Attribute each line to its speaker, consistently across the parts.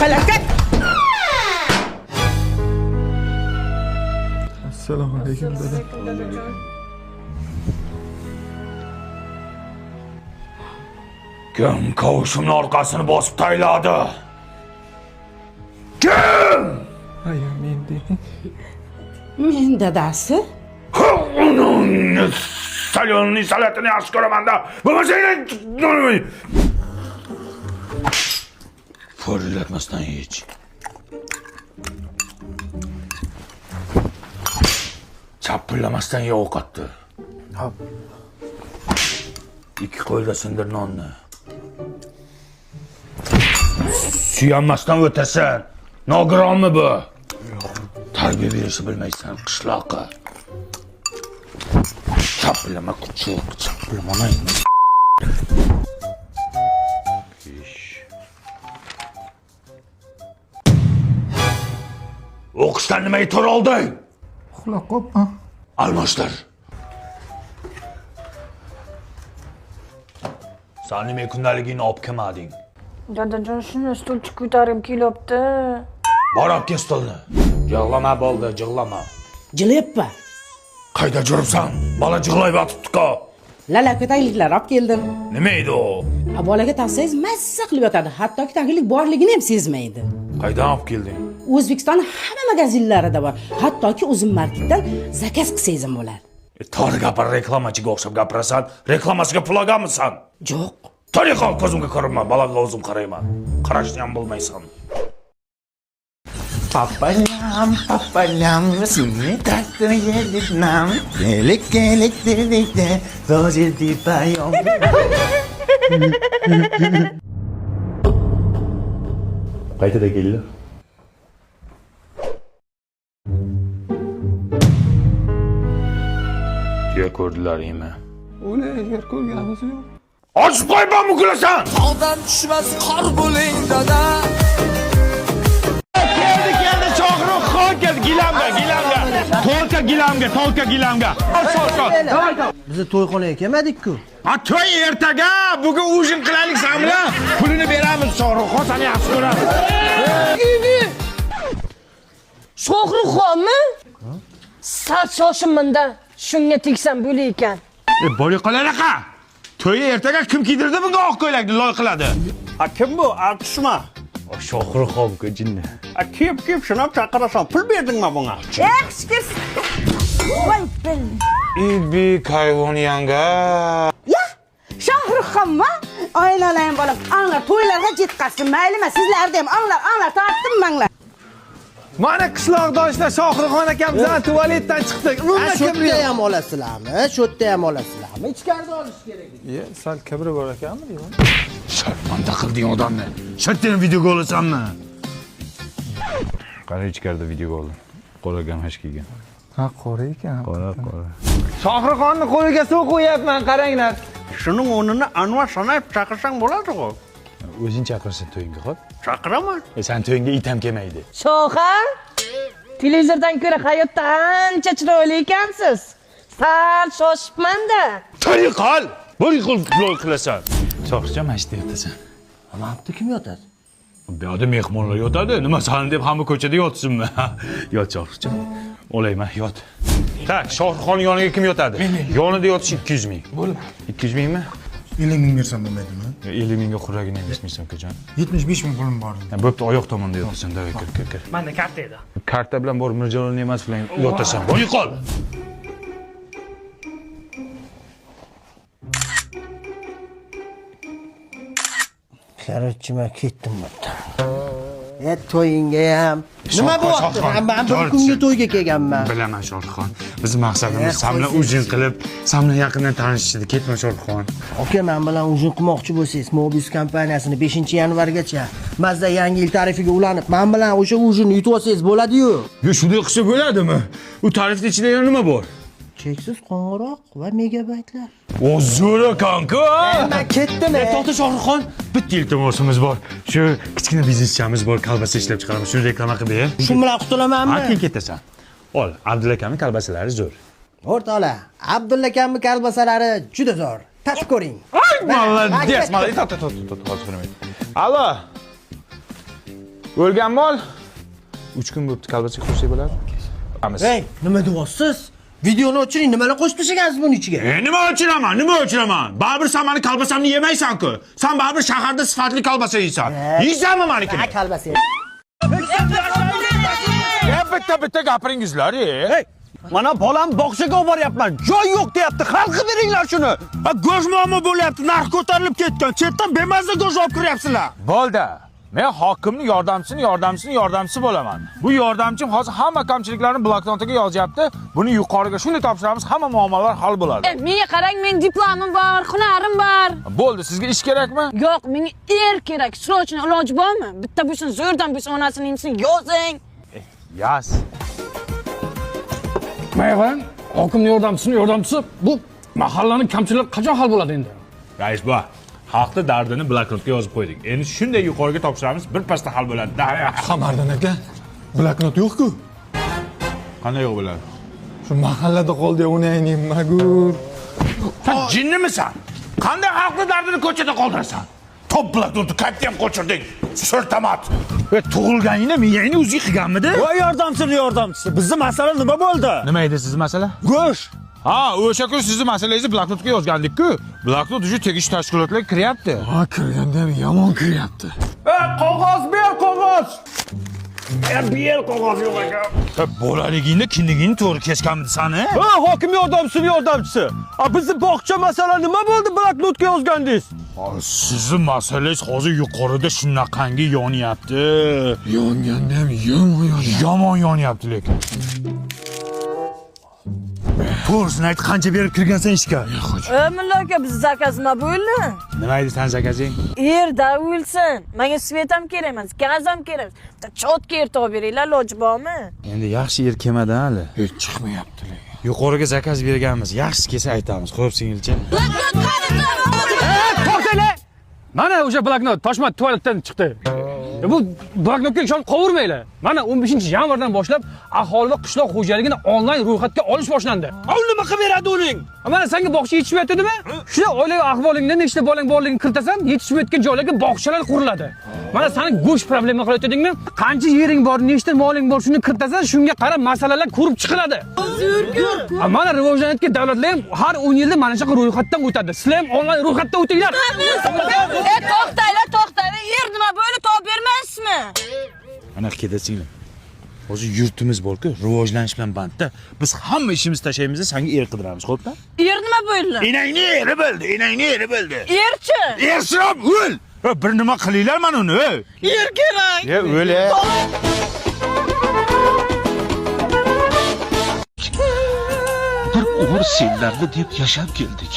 Speaker 1: Falokat!
Speaker 2: Assalomu alaykum dada.
Speaker 3: Kim kavushimni orqasini bosib tayladi? Kim?
Speaker 2: Aya men deng.
Speaker 1: Men dadasi.
Speaker 3: Salyonning salatini yaxshi ko'raman-da. Bo'lmasa Forillatmasdan hech. Chapillamasdan ye ovqatni.
Speaker 2: Hop.
Speaker 3: Ikki qo'lda sindir nonni. Suyanmasdan o'tasan. Nogironmi bu? Tarbiya berishni bilmaysan, qishloqqa. Chapillama kuchuk, chapillamay. O'qishdan nimaga tur olding?
Speaker 2: Uxlab qopman.
Speaker 3: Almashtir. Sen nima kundaligingni olib kelmading?
Speaker 4: Dadajon shuni stulchi ko'tarib kelibdi.
Speaker 3: Bor olib kel stolni. Yig'lama bo'ldi, jig'lama.
Speaker 1: Jilyapman.
Speaker 3: Qayda juribsan? Bola jig'lay yotibdi-ku.
Speaker 1: Lalakatayliklar olib keldim.
Speaker 3: Nima edi u?
Speaker 1: Bolaga taqsangiz mazza qilib yotadi. Hattoki taglik borligini ham sezmaydi.
Speaker 3: Qaydan olib kelding?
Speaker 1: O'zbekiston hamma magazinlarida bor. Hattoki o'zim marketdan zakaz qilsangiz ham bo'ladi.
Speaker 3: To'g'ri gapir, reklamachiga o'xshab gapirasan. Reklamasiga pul olganmisan?
Speaker 1: Yo'q.
Speaker 3: Tariqa ko'zimga ko'rinma, bolaga o'zim qarayman. Qarashni ham bilmaysan.
Speaker 5: Papalam, seni taktın yedirnam. Gelik dedikte, zozildi payom.
Speaker 3: Qaytada keldi? Tuya ko'rdilaringmi?
Speaker 2: O'la yer ko'rganimiz yo'q.
Speaker 3: Ochib qo'yman bu kulasan!
Speaker 5: Tog'dan tushmas qor bo'ling dada.
Speaker 3: Keldi Shohruxxon keldi, gilamga. Tolka gilamga.
Speaker 6: Biz to'yxonaga kelmadik-ku.
Speaker 3: Ha, to'y ertaga, bugun ujin qilaylik sen bilan. Pulini beramiz Shohruxxon, seni yaxshi ko'radi.
Speaker 4: Shohruxxonmi? Sal shoshimanda shunga tegsam bo'lar ekan.
Speaker 3: Bo'li qolalaqa. To'y ertaga kim kiydirdi bunga oq ko'ylakni loy qiladi?
Speaker 7: Ha kim bu? Alqishma.
Speaker 3: Shohruxxon-ku jinni.
Speaker 7: Ha kiyib shunab chaqirasan. Pul berdingmi bunga?
Speaker 4: Ekskurs. Voy bil.
Speaker 3: Ibik hayvon yanga.
Speaker 1: Ya, Shohruxxonmi? Oilalang bolam, anglar to'ylarga yetkazsin, maylimi? Sizlarda ham anglar tortdim manglar.
Speaker 2: Mana qishloqdoshlar Shohruxxon akam bilan tualetdan chiqdik.
Speaker 6: Shu yerda ham olasizlarmi? Shu yerda ham olasizlarmi? Ichkarida olish kerak.
Speaker 2: Sal kibri bor ekanmi deyman.
Speaker 3: Sharmanda qilding odamni. Shartdan videoga olasanmi? Qara ichkarida videoga oldim. Qora gamash kiygan.
Speaker 2: Ha, qora ekan.
Speaker 3: Qora.
Speaker 2: Shohruxxonni qo'liga suv qo'yapman, qaranglar.
Speaker 7: Shuning o'rnini Anvar Sanoyev chaqirsang bo'ladi-ku.
Speaker 3: O'zing chaqirsa to'yingga xo'p.
Speaker 7: Chaqiraman.
Speaker 3: Sen to'yingga it ham kelmaydi.
Speaker 4: Shoha? Televizordan ko'ra hayotda ancha chiroyli ekansiz. Sal shoshibman-da.
Speaker 3: To'y qol. Bo'ling loy qilasan. Shohruxjon mashta yotasan.
Speaker 6: Mana bu kim yotadi?
Speaker 3: Bu yerda mehmonlar yotadi. Nima san deb hamma ko'chada yotsinmi? Yot Shohruxjon. Olayman, yot. Tak, Shohruxxon yoniga kim yotadi? Yonida yotish 200 ming.
Speaker 2: Bo'ldi.
Speaker 3: 200 mingmi?
Speaker 8: 50 ming bersam bo'lmaydimi?
Speaker 3: 50 mingga xuragini emishmisan ko'jon.
Speaker 8: 75 ming pulim bor.
Speaker 3: Bo'pti, oyoq tomonda yotasan, davay kir.
Speaker 7: Menda karta edi.
Speaker 3: Karta bilan bor Mirjalolning emas bilan yotasan. Bo'y qol.
Speaker 6: Qarachima ketdim bundan. To'yingga ham. Nima bo'pti? Men bir kunga to'yga kelganman.
Speaker 3: Bilaman Shohruxxon. Bizning maqsadimiz sen bilan ujin qilib, sen bilan yaqindan tanishishdi. Ketma Shohruxxon.
Speaker 6: Aka, men bilan ujin qilmoqchi bo'lsangiz, Mobius kompaniyasini 5-yanvargacha Mazda yangi yil tarifiga ulanib, men bilan o'sha ujinni yutib olsangiz bo'ladi-yu.
Speaker 3: Yo, shunday qilsa bo'ladimi? U tarifning ichida yana nima bor?
Speaker 6: Cheksiz qo'ng'iroq va megabaytlar.
Speaker 3: O zo'r ekan-ku.
Speaker 6: Men ketdim.
Speaker 3: To'xta Shohruxxon, bitta iltimosimiz bor. Shu kichkina bizneschamiz bor, kolbasa ishlab chiqaramiz. Shuni reklama qilib ber.
Speaker 6: Shu bilan qutulamanmi?
Speaker 3: Keyin ketasan. Ol, Abdulla akamning kolbasalari zo'r.
Speaker 6: O'rtoqlar, Abdulla akamning kolbasalari juda zo'r. Tatib ko'ring.
Speaker 3: Молодец, молодец. Hozir. Alo. O'lgan mol 3 kun bo'pti, kalbasak qo'shsak bo'ladi.
Speaker 6: Hey, nima deyapsiz? Videoni o'chiring, nimalar qo'shib tashlagansiz buning ichiga?
Speaker 3: Nima o'chiraman? Baribir sen meni kalbasamni yemaysan-ku. Sen baribir shaharda sifatli kalbasa yeysan. Yeysanmi menikini?
Speaker 6: Ha, kalbasa.
Speaker 3: Bitta gapiringizlar,
Speaker 7: Hey, mana bolam bog'chaga olib boryapman. Joy yo'q deyapti. Hal qilib beringlar shuni. Go'sht muammo bo'lyapti. Narx ko'tarilib ketgan. Chetdan bemazza go'sht olib kiryapsizlar.
Speaker 3: Bo'ldi. Men hokimning yordamchisi bo'laman. Bu yordamchim hozir hamma kamchiliklarni bloknotiga yozyapti. Buni yuqoriga shunday topshiramiz, hamma muammolar hal bo'ladi.
Speaker 4: Menga qarang, men diplomim bor, hunarim bor.
Speaker 3: Bo'ldi, sizga ish kerakmi?
Speaker 4: Yo'q, menga kerak. Srochni iloji bormi? Bitta bo'lsin, zo'rdan bo'lsin, onasini imsin yozing.
Speaker 3: Yas.
Speaker 9: Mayvan, hokimning yordamchisi bu mahallaning kamchiliklari qachon hal bo'ladi endi?
Speaker 3: Rais bu xalqning dardini bloknotga yozib qo'ydik. Endi shunday yuqoriga topshiramiz, bir pasda hal bo'ladi.
Speaker 2: Qamardan aka, bloknot yo'q-ku.
Speaker 3: Qanday yo'q bo'ladi?
Speaker 2: Shu mahallada qoldi, uni aytaymi, magur.
Speaker 3: Sen jinnimisan? Qanday xalqning dardini ko'chada qoldirasan? Top bloknotni qayerda ham qo'chirding? Sirtamat. Ve tug'ilganingda miyangni o'ziga qilganmidi?
Speaker 7: Voy yordamchisi. Bizning masala nima bo'ldi?
Speaker 3: Nima edi sizning masala?
Speaker 7: Go'sht.
Speaker 3: Ha, o'sha kun sizning masalangizni bloknotga yozgandik-ku. Bloknot uchun tegishli tashkilotlarga kiryapti.
Speaker 2: Ha, kirganda ham yomon kiryapti.
Speaker 7: Qog'oz ber, qog'oz. Ber qog'oz yo'q ekan.
Speaker 3: Bolaligingda kindigingni to'g'ri kesganmidi sani?
Speaker 7: Ha, hokim yordamchisi. Bizning bog'cha masala nima bo'ldi? Bloknotga yozgandingiz.
Speaker 3: Sizning masalangiz hozir yuqorida shunaqangi yonyapti.
Speaker 2: Yonganda ham
Speaker 3: Yomon yonyapti lekin. To'g'risini ayt, qancha berib kirgansan ishga?
Speaker 4: Mulla aka, biz zakaz nima bo'ldi?
Speaker 3: Nima edi san zakazing?
Speaker 4: Yerda o'lsin. Menga svet ham kerak emas, gaz ham kerak. Bitta chotka yer topib beringlar, iloji bormi?
Speaker 3: Endi yaxshi yer kelmadi hali.
Speaker 2: hech chiqmayapti lekin.
Speaker 3: Yuqoriga zakaz berganmiz. Yaxshi kelsa aytamiz. Xo'p, singilcha.
Speaker 9: Mana o'sha bloknot Toshmat tualetdan chiqdi. Bu bloknotga ishonib qovurmanglar. Mana 15-yanvardan boshlab aholi va qishloq xo'jaligini onlayn ro'yxatga olish boshlandi.
Speaker 7: Nima qilib beradi uning?
Speaker 9: Mana senga bog'cha yetishmayaptimi? Shuna oilaviy ahvolingda nechta bolang borligini kiritasan, yetishmayotgan joylarga bog'chalar quriladi. Mana seni go'sht problema qilayotganingmi? Qancha yering bor, nechta moling bor, shuni kiritasan, shunga qarab masalalar ko'rib chiqiladi. Mana rivojlanayotgan davlatlar ham har 10 yilda mana shunaqa ro'yxatdan o'tadi. Sizlar ham onlayn ro'yxatdan o'tinglar.
Speaker 4: To'xtanglar, yer nima bo'ldi, topib bermaysizmi?
Speaker 3: Ana kedasinglar. Hozir yurtimiz bor-ku, rivojlanish bilan bandda. Biz hamma ishimizni tashlaymiz, senga er qidiramiz, xo'pmi?
Speaker 4: Yer nima bo'ldi?
Speaker 3: Enangni eri bo'ldi.
Speaker 4: Yerchi?
Speaker 3: Ershab o'l. Bir nima qilinglar mana uni.
Speaker 4: Yer kerak.
Speaker 3: O'l.
Speaker 5: Bir umr senlarni deb yashab keldik.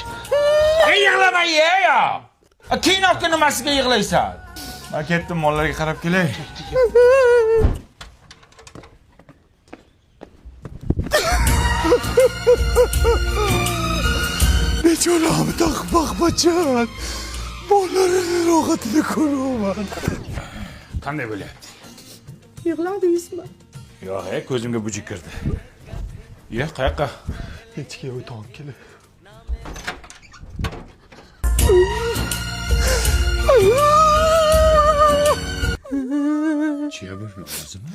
Speaker 3: Yig'lama ya. Kinoga nimasiga yig'laysan? Men ketdim, mollarga qarab kelay.
Speaker 2: Bechoramni taqbaqbachan. Bolalarini rohatini ko'raman.
Speaker 3: Qanday bo'lyapti?
Speaker 1: Yig'ladingizmi?
Speaker 3: Yo'q, ko'zimga bujik kirdi. Ye, qayoqqa?
Speaker 2: Hechga o'tib kelay.
Speaker 3: Chiya bo'lmi o'zimi?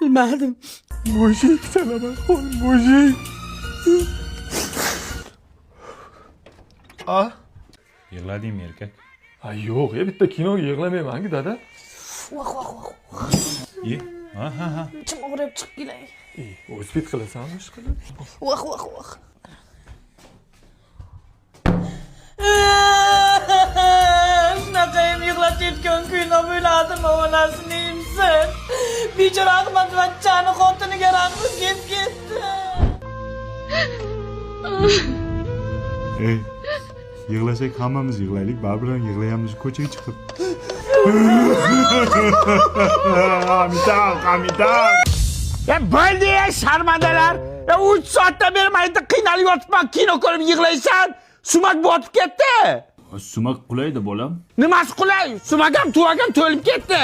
Speaker 1: Bilmadim.
Speaker 2: Mujik salaman, mujik.
Speaker 3: Yig'ladingmi erkak?
Speaker 2: Ha, yo'q, bitta kinoga yig'lamayman-ku, dada.
Speaker 3: Ye. Ha.
Speaker 4: Ichim og'rib chiqib kelay.
Speaker 2: O'zbek qilasanmi, ish qilib?
Speaker 4: Voh. Shunaqayam yig'latayotgan kuyno bo'ladimi, onasini imsin. Bechora Ahmadvachchani xotiniga rahmi kelib ketdi.
Speaker 3: Yig'lasak hammamiz yig'laylik, baribir yig'layamiz ko'chaga chiqib. Amitab.
Speaker 7: Ya bo'ldi ya sharmandalar. Ya 3 soatdan beri mayda qiynalib yotibman, kino ko'rib yig'laysan. Sumak botib ketdi.
Speaker 3: Sumak qulaydi bolam.
Speaker 7: Nimasi qulay? Sumak ham tuvagam to'lib ketdi.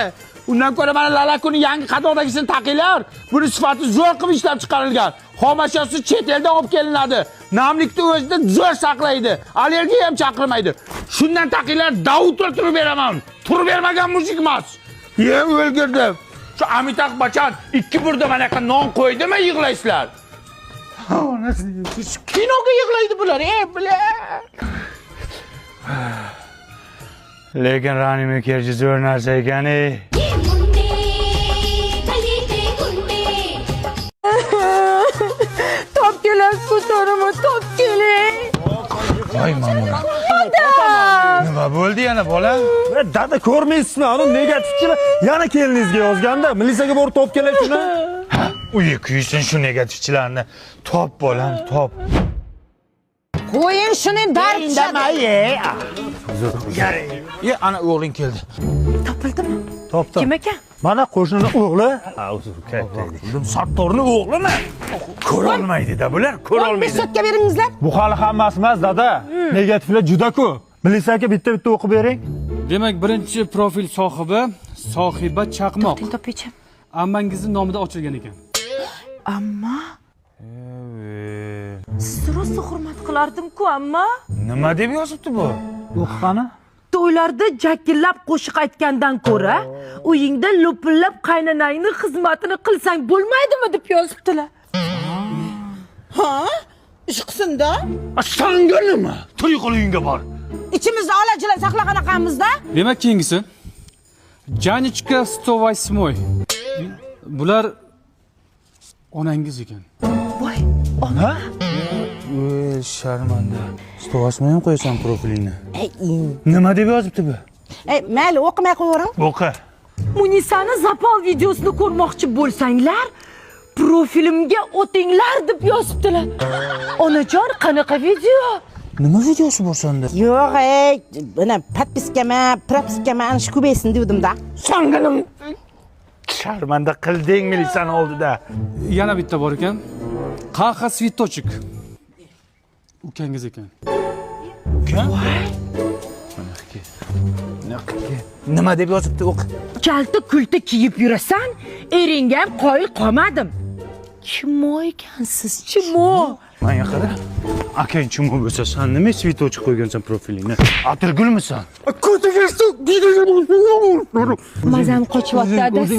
Speaker 7: Undan ko'ra mana Lalakuni yangi qadoqdagisini taqinglar. Buni sifati zo'r qilib ishlab chiqarilgan. Xomashyosi chet eldan olib kelinadi. Namlikni o'zida zo'r saqlaydi. Allergiya ham chaqirmaydi. Shundan taqinglar, Davud turib beraman. Turib bermagan mujik emas. Yem o'lgirdim. Shu Amitabh Bachchan 2 burda manaqa non qo'ydimi yig'laysizlar? Siz kinoga yig'laydi bular, bular.
Speaker 3: Lekin Rani Mukerji zo'r narsa ekan.
Speaker 1: Top keling, ko'taraman, top keling.
Speaker 3: Voy mamura. Nima bo'ldi yana bola?
Speaker 2: Dada ko'rmaysizmi? Uni negativchilar yana keliningizga yozganda, militsiyaga borib top kelishini.
Speaker 3: Uyi kuysin shu negativchilarni. Top bolam, top.
Speaker 1: Qo'ying shuni darchada.
Speaker 7: Ana o'g'ling keldi.
Speaker 1: Topildimi?
Speaker 2: Topdim.
Speaker 1: Kim ekan?
Speaker 2: Mana qo'shnining o'g'li.
Speaker 3: Sattorni o'g'limi? Ko'ra olmaydi-da bular, ko'ra olmaydi.
Speaker 1: Besotga beringizlar.
Speaker 2: Bu hali hammasi emas, dada. Negativlar juda ko'p. Militsiyaga bitta-bitta o'qib bering.
Speaker 9: Demak, birinchi profil sohibi Sohiba Chaqmoq.
Speaker 1: Topingchi.
Speaker 9: Ammangizning nomida ochilgan ekan.
Speaker 1: Amma siz rosa hurmat qilardim-ku, amma.
Speaker 3: Nima deb yozibdi bu?
Speaker 2: O'qigani?
Speaker 1: To'ylarda jakillab qo'shiq aytgandan ko'ra, uyingda lo'pillab qaynonangning xizmatini qilsang bo'lmaydimi deb yozibdilar. Ha? Ish qilsin-da.
Speaker 3: Sanga nima? To'y qilingga bor.
Speaker 1: İçimizde alachilar saqlaganaqamizda.
Speaker 9: Demak, keyingisi Janichka 108. Bular onangiz ekan.
Speaker 1: Voy, ona.
Speaker 3: Sharmanda. Stovasmay ham qo'yasan profilingni. Nima deb yozibdi bu?
Speaker 1: Mayli, o'qimay qo'yavering.
Speaker 3: O'qi.
Speaker 1: Munisani zapal videosini ko'rmoqchi bo'lsanglar, profilimga o'tinglar deb yozibdilar. Onajon, qanaqa video?
Speaker 3: Nima videosi bor senda?
Speaker 1: Yo'q, buni propiskama ana shu ko'paysin devdim-da.
Speaker 3: Sangalim. Sharmanda qilding militsiyani oldida.
Speaker 9: Yana bitta bor ekan. Qaha Svitochik. Ukangiz ekan.
Speaker 3: Ukan? Nima deb yozibdi o'qi?
Speaker 1: Kalta kulta kiyib yurasan, eringga ham qoyil qolmadim. Kim o ekansiz? Kim o?
Speaker 3: Manga qara. Akang chimo bo'lsa, sen nima svitochik qo'ygansan profilingni? Atirgulmisan?
Speaker 1: Mazam qochyapti adasi.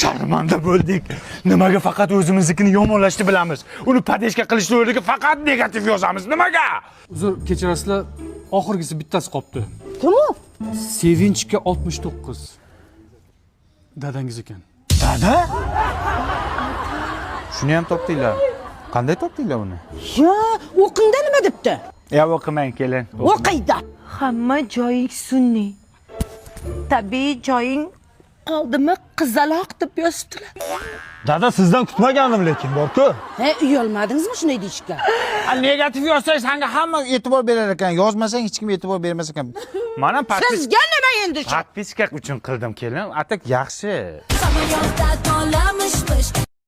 Speaker 3: Sharmanda bo'ldik. Nimaga faqat o'zimiznikini yomonlashni bilamiz? Uni padeshka qilishni o'rniga faqat negativ yozamiz. Nimaga?
Speaker 9: Uzr, kechirasizlar, oxirgisi bittasi qolibdi.
Speaker 1: Kim o?
Speaker 9: Sevinchga 69. Dadangiz ekan.
Speaker 3: Dada? Shuni ham topdinglar. Qanday topdinglar uni?
Speaker 1: Ya, o'qingda nima debdi?
Speaker 3: Ya o'qimang, kelin.
Speaker 1: O'qiydi. Hamma joying sunniy. Tabiiy joying qoldimi qizaloq deb yozibdilar.
Speaker 2: Dada sizdan kutmagandim lekin, bor-ku.
Speaker 1: Uyalmadingizmi shunday deyishga?
Speaker 7: Negativ yozsang senga hamma e'tibor berar ekan, yozmasang hech kim e'tibor bermas ekan.
Speaker 3: Mana
Speaker 1: Sizga nima endi shu?
Speaker 3: podpiska uchun qildim, kelin. Atak yaxshi.
Speaker 10: Samolyotda to'lamışmış